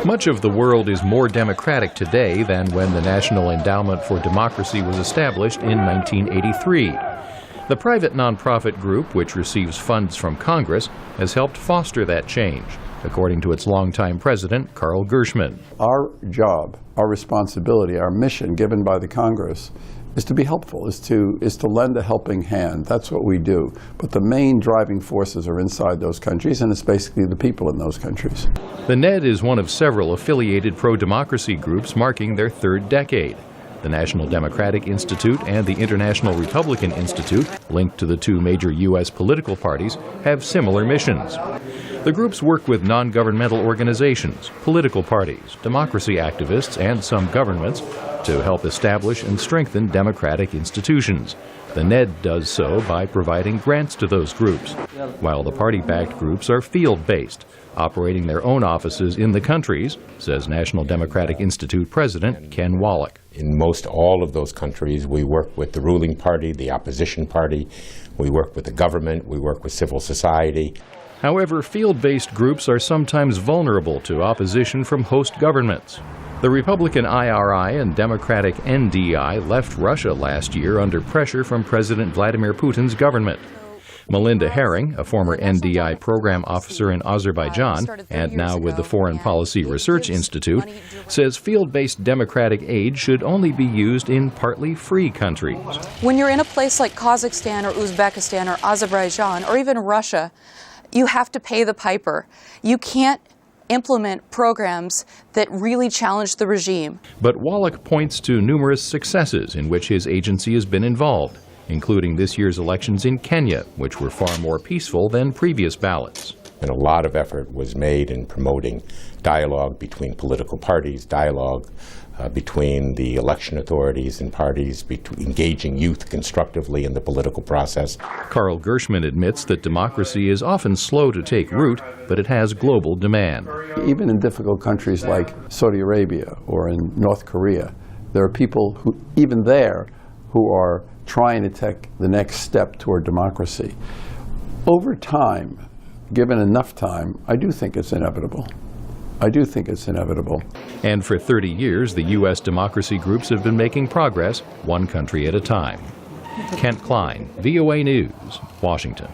Much of the world is more democratic today than when the National Endowment for Democracy was established in 1983. The private nonprofit group, which receives funds from Congress, has helped foster that change, according to its longtime president, Carl Gershman. Our job, our responsibility, our mission given by the Congress is to be helpful, is to lend a helping hand. That's what we do. But the main driving forces are inside those countries, and it's basically the people in those countries. The NED is one of several affiliated pro-democracy groups marking their third decade. The National Democratic Institute and the International Republican Institute, linked to the two major U.S. political parties, have similar missions. The groups work with non-governmental organizations, political parties, democracy activists, and some governments to help establish and strengthen democratic institutions. The NED does so by providing grants to those groups, while the party-backed groups are field-based, operating their own offices in the countries, says National Democratic Institute President Ken Wallach. In most all of those countries, we work with the ruling party, the opposition party, we work with the government, we work with civil society. However, field-based groups are sometimes vulnerable to opposition from host governments. The Republican IRI and Democratic NDI left Russia last year under pressure from President Vladimir Putin's government. Melinda Herring, a former NDI program officer in Azerbaijan and now with the Foreign Policy Research Institute, says field-based democratic aid should only be used in partly free countries. When you're in a place like Kazakhstan or Uzbekistan or Azerbaijan or even Russia, you have to pay the piper. You can't implement programs that really challenge the regime. But Wallach points to numerous successes in which his agency has been involved, including this year's elections in Kenya, which were far more peaceful than previous ballots. And a lot of effort was made in promoting dialogue between political parties, dialogue between the election authorities and parties, engaging youth constructively in the political process. Carl Gershman admits that democracy is often slow to take root, but it has global demand. Even in difficult countries like Saudi Arabia or in North Korea, there are people who, even there, who are trying to take the next step toward democracy. Over time, given enough time, I do think it's inevitable. I do think it's inevitable. And for 30 years, the U.S. democracy groups have been making progress, one country at a time. Kent Klein, VOA News, Washington.